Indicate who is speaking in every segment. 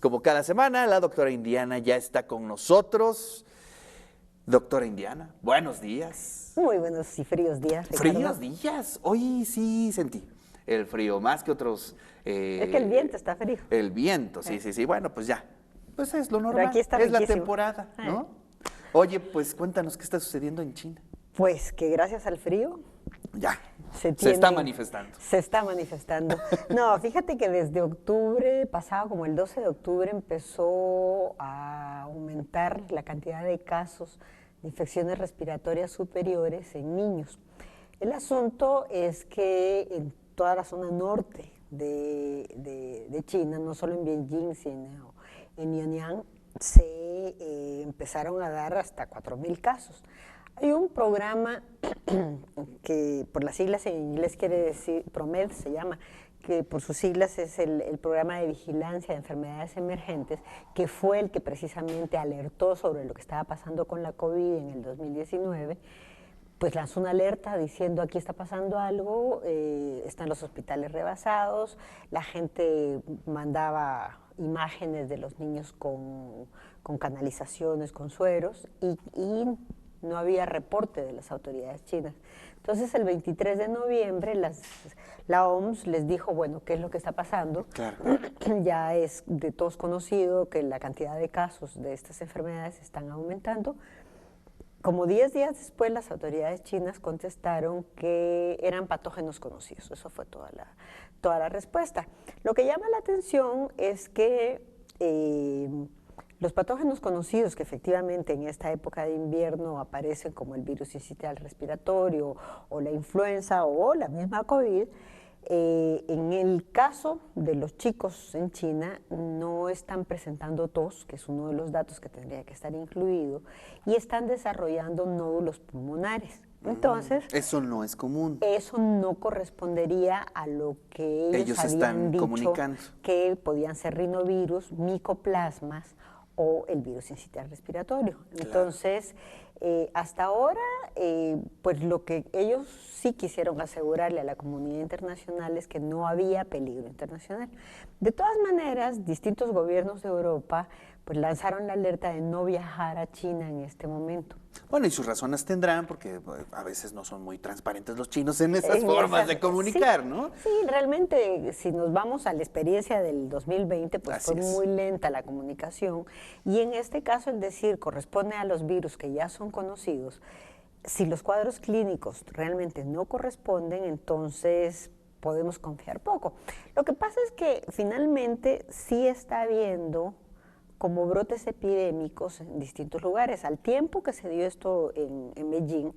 Speaker 1: Como cada semana, la doctora Indiana ya está con nosotros. Doctora Indiana, buenos días.
Speaker 2: Muy buenos y fríos días, Ricardo.
Speaker 1: Fríos días. Hoy sí sentí el frío, más que otros.
Speaker 2: Es que el viento está frío.
Speaker 1: El viento, sí. Bueno, pues ya. Pues es lo normal.
Speaker 2: Pero aquí está
Speaker 1: es la
Speaker 2: riquísimo.
Speaker 1: temporada, ¿no? Oye, pues cuéntanos qué está sucediendo en China.
Speaker 2: Pues que gracias al frío
Speaker 1: Ya. Se
Speaker 2: tiene-
Speaker 1: está manifestando.
Speaker 2: Se está manifestando. No, fíjate que desde octubre pasado, como el 12 de octubre, empezó a aumentar la cantidad de casos de infecciones respiratorias superiores en niños. El asunto es que en toda la zona norte de China, no solo en Beijing, sino en Liaoning, se empezaron a dar hasta 4,000 casos. Hay un programa que por las siglas en inglés quiere decir, PROMED se llama, que por sus siglas es el Programa de Vigilancia de Enfermedades Emergentes, que fue el que precisamente alertó sobre lo que estaba pasando con la COVID en el 2019, pues lanzó una alerta diciendo aquí está pasando algo, están los hospitales rebasados, la gente mandaba imágenes de los niños con canalizaciones, con sueros, y no había reporte de las autoridades chinas. Entonces el 23 de noviembre la OMS les dijo, bueno, ¿qué es lo que está pasando?
Speaker 1: Claro.
Speaker 2: Ya es de todos conocido que la cantidad de casos de estas enfermedades están aumentando. Como 10 días después, las autoridades chinas contestaron que eran patógenos conocidos. Eso fue toda la respuesta. Lo que llama la atención es que los patógenos conocidos, que efectivamente en esta época de invierno aparecen como el virus sincitial respiratorio o la influenza o la misma COVID, en el caso de los chicos en China no están presentando tos, que es uno de los datos que tendría que estar incluido, y están desarrollando nódulos pulmonares. Entonces,
Speaker 1: eso no es común.
Speaker 2: Eso no correspondería a lo que ellos habían
Speaker 1: están
Speaker 2: dicho
Speaker 1: comunicando.
Speaker 2: que podían ser rinovirus, micoplasmas o el virus sincitial respiratorio.
Speaker 1: Claro.
Speaker 2: Entonces, hasta ahora, pues lo que ellos sí quisieron asegurarle a la comunidad internacional es que no había peligro internacional. De todas maneras, distintos gobiernos de Europa pues lanzaron la alerta de no viajar a China en este momento.
Speaker 1: Bueno, y sus razones tendrán, porque a veces no son muy transparentes los chinos en esas
Speaker 2: En
Speaker 1: formas
Speaker 2: esas-
Speaker 1: de comunicar,
Speaker 2: sí,
Speaker 1: ¿no?
Speaker 2: Sí, realmente, si nos vamos a la experiencia del 2020, pues
Speaker 1: Así
Speaker 2: fue
Speaker 1: es.
Speaker 2: muy lenta la comunicación. Y en este caso, el decir corresponde a los virus que ya son conocidos. Si los cuadros clínicos realmente no corresponden, entonces podemos confiar poco. Lo que pasa es que finalmente sí está habiendo como brotes epidémicos en distintos lugares. Al tiempo que se dio esto en Beijing,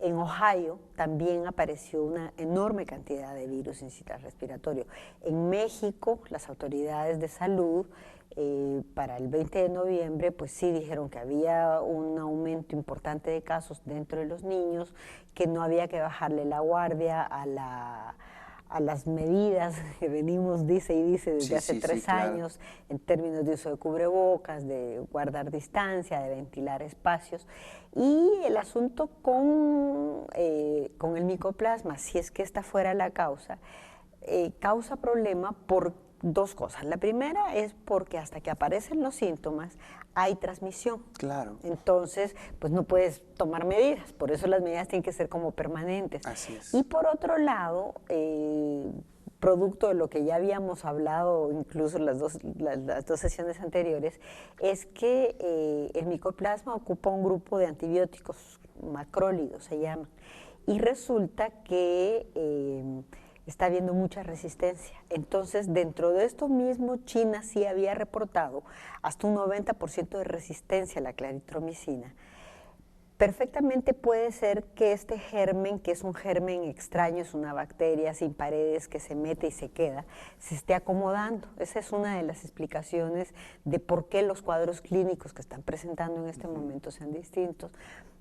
Speaker 2: en Ohio también apareció una enorme cantidad de virus sincitial respiratorio. En México, las autoridades de salud para el 20 de noviembre, pues sí dijeron que había un aumento importante de casos dentro de los niños, que no había que bajarle la guardia a las medidas que venimos, dice desde hace 3 años, en términos de uso de cubrebocas, de guardar distancia, de ventilar espacios. Y el asunto con el micoplasma, si es que esta fuera la causa, causa problema por 2 cosas. La primera es porque hasta que aparecen los síntomas hay transmisión.
Speaker 1: Claro.
Speaker 2: Entonces, pues no puedes tomar medidas, por eso las medidas tienen que ser como permanentes.
Speaker 1: Así es.
Speaker 2: Y por otro lado, producto de lo que ya habíamos hablado, incluso las dos sesiones anteriores, es que el micoplasma ocupa un grupo de antibióticos, macrólidos se llaman, y resulta que está habiendo mucha resistencia. Entonces, dentro de esto mismo, China sí había reportado hasta un 90% de resistencia a la claritromicina. Perfectamente puede ser que este germen, que es un germen extraño, es una bacteria sin paredes que se mete y se queda, se esté acomodando. Esa es una de las explicaciones de por qué los cuadros clínicos que están presentando en este momento sean distintos.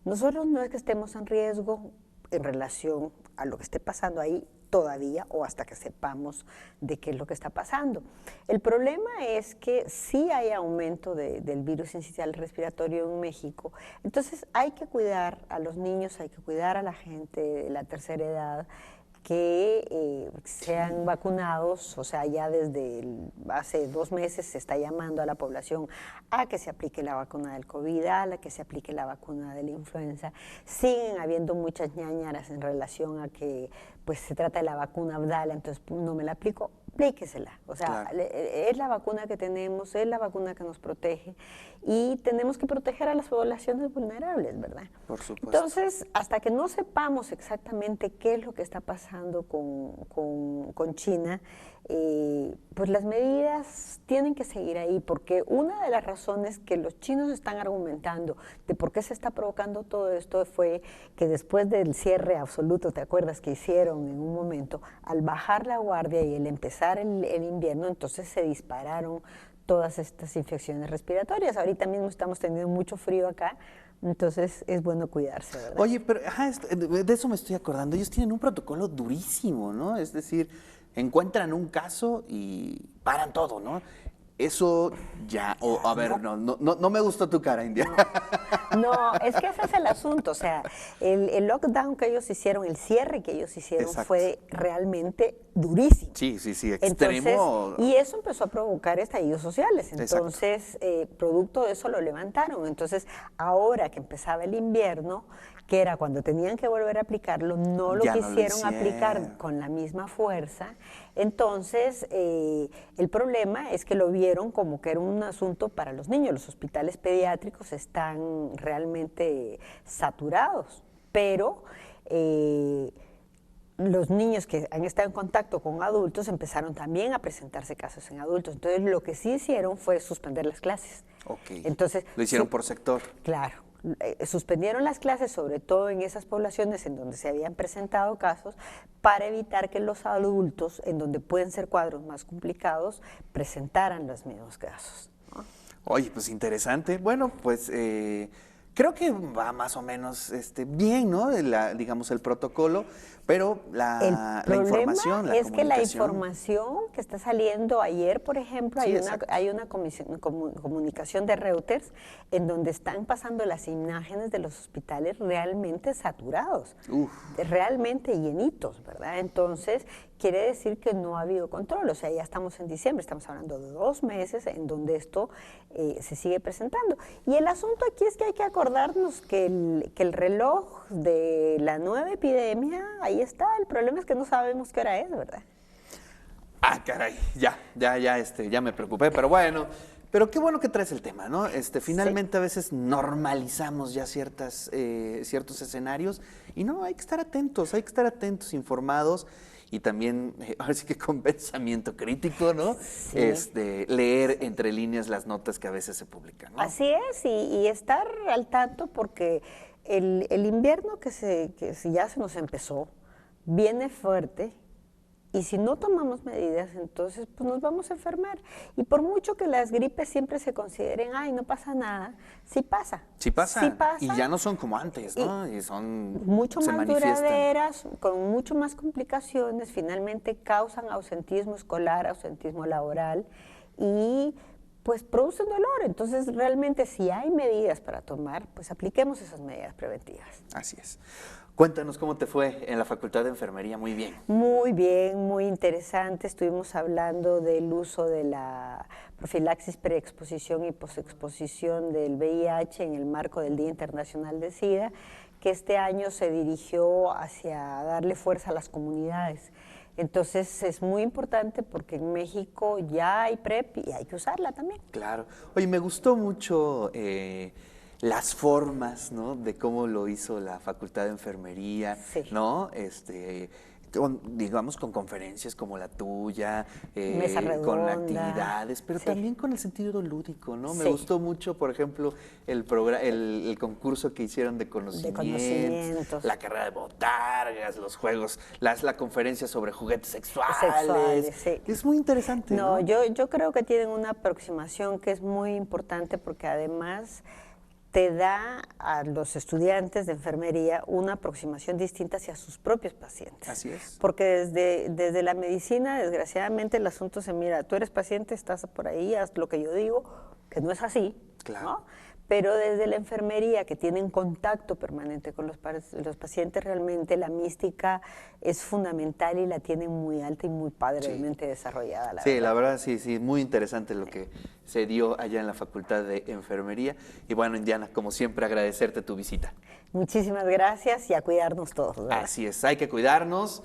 Speaker 2: Nosotros no es que estemos en riesgo en relación a lo que esté pasando ahí todavía o hasta que sepamos de qué es lo que está pasando. El problema es que sí hay aumento del virus sincitial respiratorio en México, entonces hay que cuidar a los niños, hay que cuidar a la gente de la tercera edad, que sean vacunados, o sea, ya desde hace 2 meses se está llamando a la población a que se aplique la vacuna del COVID, a la que se aplique la vacuna de la influenza. Siguen habiendo muchas ñáñaras en relación a que pues se trata de la vacuna Abdala, entonces no me la aplico, aplíquesela. O sea,
Speaker 1: Claro.
Speaker 2: es la vacuna que tenemos, es la vacuna que nos protege y tenemos que proteger a las poblaciones vulnerables, ¿verdad?
Speaker 1: Por supuesto.
Speaker 2: Entonces, hasta que no sepamos exactamente qué es lo que está pasando con China, pues las medidas tienen que seguir ahí, porque una de las razones que los chinos están argumentando de por qué se está provocando todo esto fue que después del cierre absoluto, ¿te acuerdas que hicieron en un momento? Al bajar la guardia y el empezar el invierno, entonces se dispararon todas estas infecciones respiratorias. Ahorita mismo estamos teniendo mucho frío acá, entonces es bueno cuidarse, ¿verdad?
Speaker 1: Oye, pero de eso me estoy acordando. Ellos tienen un protocolo durísimo, ¿no? Es decir, encuentran un caso y paran todo, ¿no? Eso ya, a ver, no me gustó tu cara, India.
Speaker 2: No, es que ese es el asunto, o sea, el lockdown que ellos hicieron, el cierre que ellos hicieron
Speaker 1: Exacto.
Speaker 2: fue realmente durísimo.
Speaker 1: Sí, extremo.
Speaker 2: Entonces, y eso empezó a provocar estallidos sociales, entonces, producto de eso lo levantaron. Entonces, ahora que empezaba el invierno, que era cuando tenían que volver a aplicarlo, no lo
Speaker 1: Ya no lo
Speaker 2: quisieron aplicar
Speaker 1: hicieron.
Speaker 2: con la misma fuerza. Entonces, el problema es que lo vieron como que era un asunto para los niños. Los hospitales pediátricos están realmente saturados, pero los niños que han estado en contacto con adultos empezaron también a presentarse casos en adultos. Entonces, lo que sí hicieron fue suspender las clases.
Speaker 1: Ok.
Speaker 2: Entonces,
Speaker 1: Lo hicieron por sector.
Speaker 2: Claro. Suspendieron las clases, sobre todo en esas poblaciones en donde se habían presentado casos, para evitar que los adultos, en donde pueden ser cuadros más complicados, presentaran los mismos casos, ¿no?
Speaker 1: Oye, pues interesante. Bueno, pues creo que va más o menos bien, ¿no? Digamos, el protocolo, pero la información, la
Speaker 2: es que la
Speaker 1: comunicación.
Speaker 2: información que está saliendo ayer, por ejemplo,
Speaker 1: Sí,
Speaker 2: hay una comunicación de Reuters en donde están pasando las imágenes de los hospitales realmente saturados, realmente llenitos, ¿verdad? Entonces, quiere decir que no ha habido control, o sea, ya estamos en diciembre, estamos hablando de 2 meses en donde esto se sigue presentando. Y el asunto aquí es que hay que acordarnos que el reloj de la nueva epidemia, ahí está, el problema es que no sabemos qué hora es, ¿verdad?
Speaker 1: Ah, caray, ya me preocupé, pero bueno, pero qué bueno que traes el tema, ¿no? Finalmente a veces normalizamos ya ciertos escenarios y no, hay que estar atentos, informados y también, ahora sí que con pensamiento crítico, ¿no?
Speaker 2: Sí.
Speaker 1: Leer entre líneas las notas que a veces se publican, ¿no?
Speaker 2: Así es, y estar al tanto porque el invierno que ya se nos empezó, viene fuerte, y si no tomamos medidas, entonces pues nos vamos a enfermar. Y por mucho que las gripes siempre se consideren, ay, no pasa nada, sí pasa.
Speaker 1: Sí pasa.
Speaker 2: Sí pasa.
Speaker 1: Y ya no son como antes, ¿no? Y son
Speaker 2: Mucho
Speaker 1: se
Speaker 2: más
Speaker 1: manifiestan.
Speaker 2: duraderas, con mucho más complicaciones, finalmente causan ausentismo escolar, ausentismo laboral y pues producen dolor. Entonces realmente si hay medidas para tomar, pues apliquemos esas medidas preventivas.
Speaker 1: Así es. Cuéntanos cómo te fue en la Facultad de Enfermería. Muy bien.
Speaker 2: Muy bien, muy interesante. Estuvimos hablando del uso de la profilaxis preexposición y posexposición del VIH en el marco del Día Internacional de SIDA, que este año se dirigió hacia darle fuerza a las comunidades. Entonces es muy importante porque en México ya hay PrEP y hay que usarla también.
Speaker 1: Claro. Oye, me gustó mucho las formas, ¿no? De cómo lo hizo la Facultad de Enfermería,
Speaker 2: Sí.
Speaker 1: ¿no? Digamos, con conferencias como la tuya,
Speaker 2: Mesa
Speaker 1: con
Speaker 2: redonda.
Speaker 1: actividades, pero
Speaker 2: Sí.
Speaker 1: también con el sentido lúdico, ¿no? Me
Speaker 2: Sí.
Speaker 1: gustó mucho, por ejemplo, el concurso que hicieron de conocimientos, la carrera de botargas, los juegos, la conferencia sobre juguetes sexuales.
Speaker 2: Sí.
Speaker 1: Es muy interesante, ¿no?
Speaker 2: No, yo creo que tienen una aproximación que es muy importante porque además te da a los estudiantes de enfermería una aproximación distinta hacia sus propios pacientes.
Speaker 1: Así es.
Speaker 2: Porque desde la medicina, desgraciadamente, el asunto se mira, tú eres paciente, estás por ahí, haz lo que yo digo, que no es así,
Speaker 1: Claro.
Speaker 2: ¿no? pero desde la enfermería, que tienen contacto permanente con los pacientes, realmente la mística es fundamental y la tienen muy alta y muy padremente desarrollada,
Speaker 1: Sí, la verdad, sí, sí, muy interesante lo que se dio allá en la Facultad de Enfermería. Y bueno, Indiana, como siempre, agradecerte tu visita.
Speaker 2: Muchísimas gracias y a cuidarnos todos, ¿verdad?
Speaker 1: Así es, hay que cuidarnos.